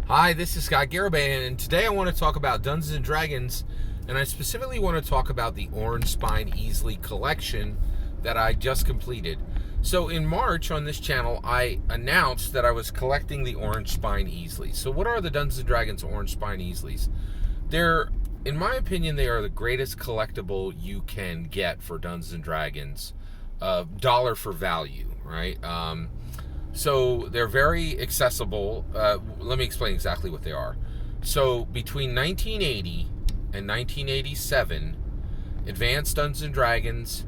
Hi, this is Garibay, and today I want to talk about Dungeons and Dragons, and I specifically want to talk about the Orange Spine Easley collection that I just completed. So in March on this channel, I announced that I was collecting the Orange Spine Easleys. So what are the Dungeons and Dragons Orange Spine Easleys? They're, in my opinion, they are the greatest collectible you can get for Dungeons and Dragons, dollar for value, right? So they're very accessible. Let me explain exactly what they are. So between 1980 and 1987, Advanced Dungeons and Dragons,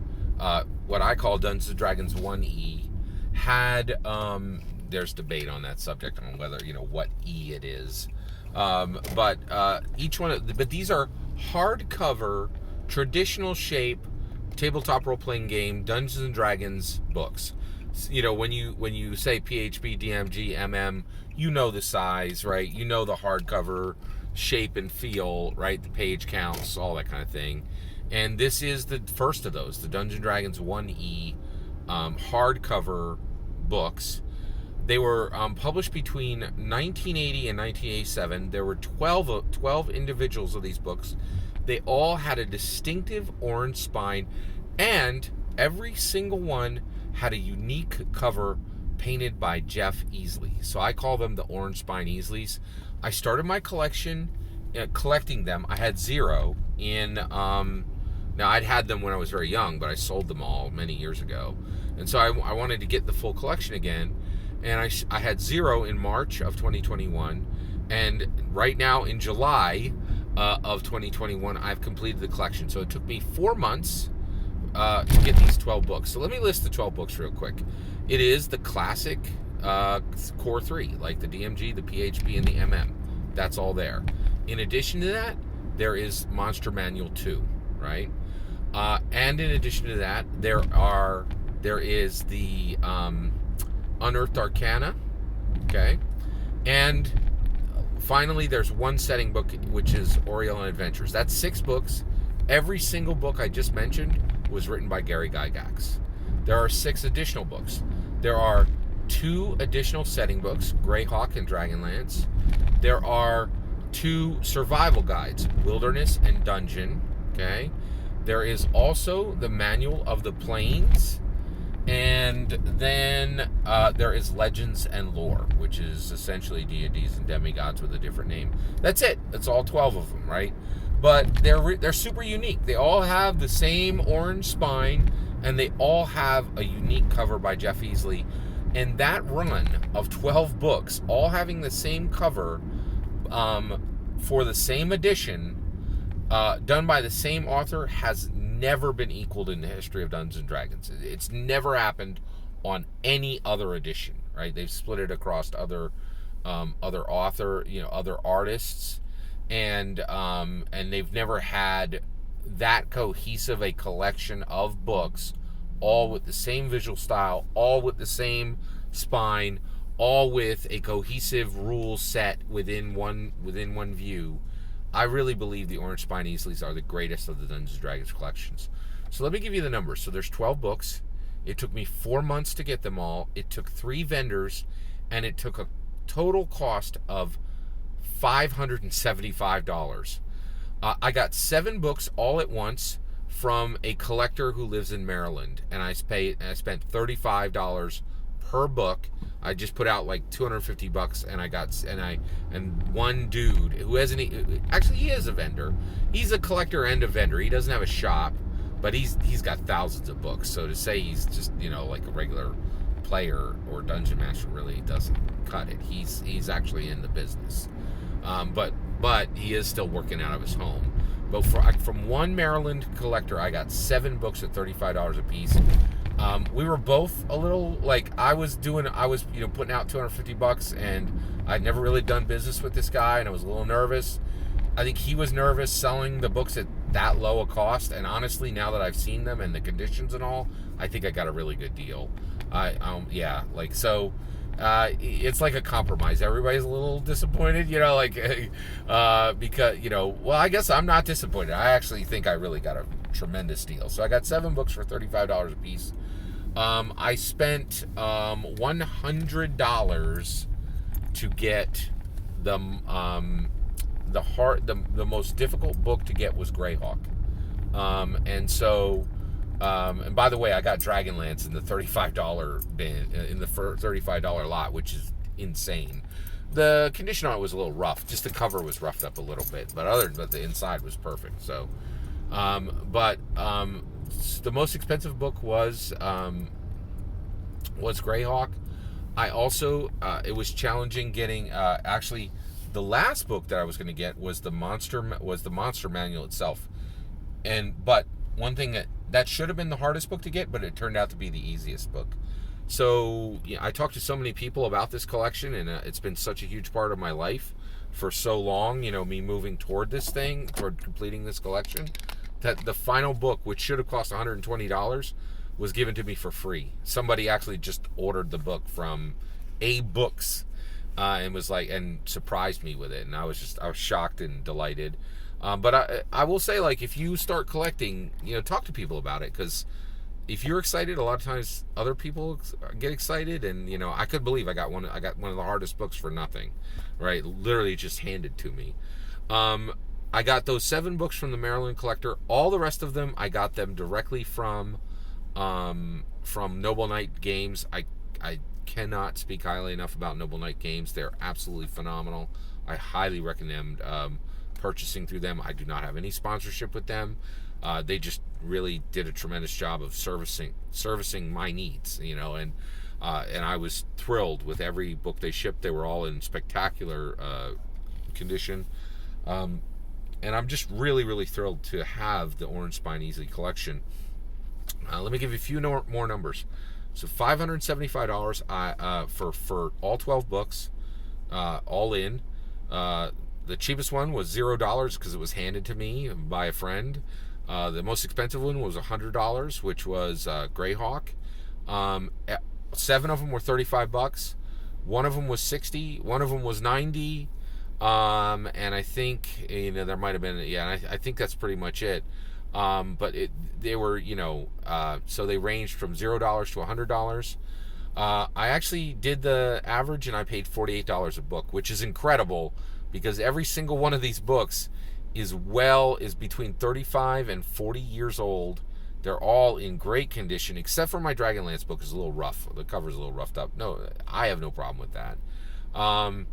what I call Dungeons and Dragons 1E, had there's debate on that subject on whether what E it is, but each one. But these are hardcover, traditional shape, tabletop role playing game Dungeons and Dragons books. When you say PHB, DMG, MM, you know the size, right? You know the hardcover shape and feel, right? The page counts, all that kind of thing. And this is the first of those, the Dungeons & Dragons 1E hardcover books. They were published between 1980 and 1987. There were 12 individuals of these books. They all had a distinctive orange spine, and every single one had a unique cover painted by Jeff Easley. So I call them the Orange Spine Easleys. I started my collection collecting them. I had zero in now I'd had them when I was very young, but I sold them all many years ago. And so I wanted to get the full collection again, and I had zero in March of 2021, and right now in July of 2021 I've completed the collection. So it took me 4 months to get these 12 books. So let me list the 12 books real quick. It is the classic core three, like the DMG, the PHB, and the MM. That's all there. In addition to that, there is Monster Manual 2, right? And in addition to that, there is the Unearthed Arcana, okay? And finally, there's one setting book, which is Oriel and Adventures. That's 6 books. Every single book I just mentioned was written by Gary Gygax. There are 6 additional books. There are 2 additional setting books, Greyhawk and Dragonlance. There are 2 survival guides, Wilderness and Dungeon, okay? There is also the Manual of the Plains, and then there is Legends and Lore, which is essentially deities and demigods with a different name. That's it. That's all 12 of them, right? But they're super unique. They all have the same orange spine, and they all have a unique cover by Jeff Easley. And that run of 12 books, all having the same cover for the same edition, done by the same author, has never been equaled in the history of Dungeons and Dragons. It's never happened on any other edition, right? They've split it across other other artists. And they've never had that cohesive a collection of books, all with the same visual style, all with the same spine, all with a cohesive rule set within one view. I really believe the Orange Spine Easleys are the greatest of the Dungeons & Dragons collections. So let me give you the numbers. So there's 12 books. It took me 4 months to get them all. It took 3 vendors, and it took a total cost of $575. I got 7 books all at once from a collector who lives in Maryland, and I spent $35 per book. I just put out like $250, and one dude who hasn't actually, he is a vendor. He's a collector and a vendor. He doesn't have a shop, but he's got thousands of books. So to say he's just like a regular player or dungeon master really doesn't cut it. He's actually in the business. But he is still working out of his home. But from one Maryland collector, I got 7 books at $35 a piece. We were both a little I was putting out $250, and I'd never really done business with this guy, and I was a little nervous. I think he was nervous selling the books at that low a cost, and honestly, now that I've seen them and the conditions and all, I think I got a really good deal. It's like a compromise. Everybody's a little disappointed, because, well, I guess I'm not disappointed. I actually think I really got a tremendous deal. So I got 7 books for $35 a piece. I spent $100 to get the most difficult book to get was Greyhawk. And so, and by the way, I got Dragonlance in the $35 bin, in the $35 lot, which is insane. The condition on it was a little rough. Just the cover was roughed up a little bit, but the inside was perfect. So, the most expensive book was Greyhawk. I also, it was challenging getting, actually, the last book that I was going to get was the monster manual itself. But one thing that should have been the hardest book to get, but it turned out to be the easiest book. So yeah, I talked to so many people about this collection, and it's been such a huge part of my life for so long, me moving toward completing this collection, that the final book, which should have cost $120, was given to me for free. Somebody actually just ordered the book from A Books, and was like, and surprised me with it, and I was shocked and delighted. But I will say, like, if you start collecting, talk to people about it, because if you're excited, a lot of times other people get excited, and I couldn't believe I got one of the hardest books for nothing, right? Literally just handed to me. I got those 7 books from the Maryland Collector. All the rest of them, I got them directly from Noble Knight Games. I cannot speak highly enough about Noble Knight Games. They're absolutely phenomenal. I highly recommend purchasing through them. I do not have any sponsorship with them. They just really did a tremendous job of servicing my needs, and I was thrilled with every book they shipped. They were all in spectacular condition, and I'm just really, really thrilled to have the Orange Spine Easley collection. Let me give you a few more numbers. So $575 for all 12 books, all in. The cheapest one was $0 because it was handed to me by a friend. The most expensive one was $100, which was Greyhawk. 7 of them were $35. One of them was $60. One of them was $90. And I think there might have been, and I think that's pretty much it. But they were, so they ranged from $0 to $100. I actually did the average, and I paid $48 a book, which is incredible, because every single one of these books is between 35 and 40 years old. They're all in great condition, except for my Dragonlance book is a little rough. The cover's a little roughed up. No, I have no problem with that. And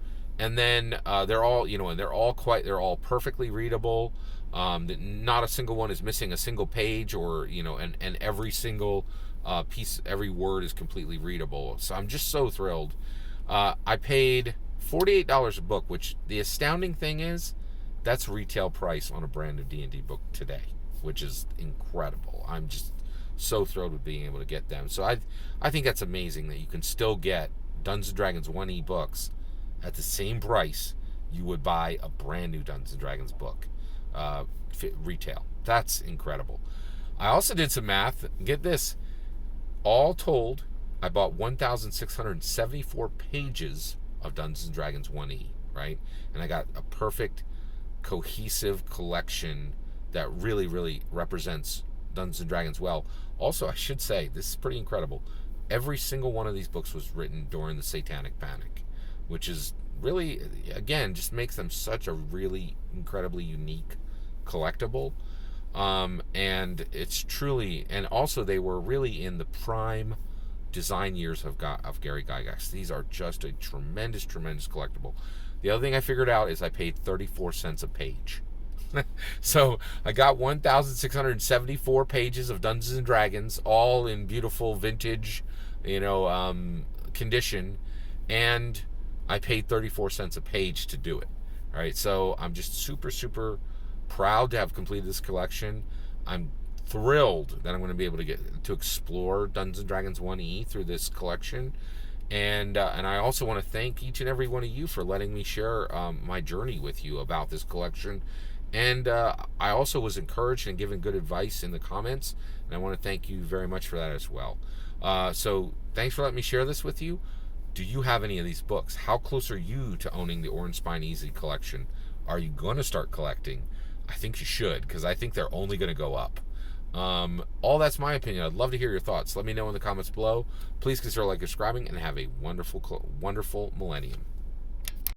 then they're all, and they're all perfectly readable. Not a single one is missing a single page, or and every single piece, every word is completely readable. So I'm just so thrilled. I paid $48 a book, which the astounding thing is, that's retail price on a brand new D&D book today, which is incredible. I'm just so thrilled with being able to get them. So I think that's amazing that you can still get Dungeons & Dragons 1E books at the same price you would buy a brand new Dungeons & Dragons book retail. That's incredible. I also did some math. Get this. All told, I bought 1,674 pages of Dungeons & Dragons 1E, right? And I got a perfect, cohesive collection that really, really represents Dungeons & Dragons well. Also, I should say, this is pretty incredible. Every single one of these books was written during the Satanic Panic, which is really, again, just makes them such a really incredibly unique collectible. And it's truly, and also they were really in the prime design years of Gary Gygax. These are just a tremendous collectible. The other thing I figured out is I paid 34 cents a page. So I got 1,674 pages of Dungeons and Dragons, all in beautiful vintage, condition, and I paid 34 cents a page to do it. All right, so I'm just super proud to have completed this collection. I'm thrilled that I'm going to be able to get to explore Dungeons & Dragons 1E through this collection. And I also want to thank each and every one of you for letting me share my journey with you about this collection. And I also was encouraged and given good advice in the comments, and I want to thank you very much for that as well. So thanks for letting me share this with you. Do you have any of these books? How close are you to owning the Orange Spine Easley collection? Are you going to start collecting? I think you should, because I think they're only going to go up. All that's my opinion. I'd love to hear your thoughts. Let me know in the comments below. Please consider liking, subscribing, and have a wonderful millennium.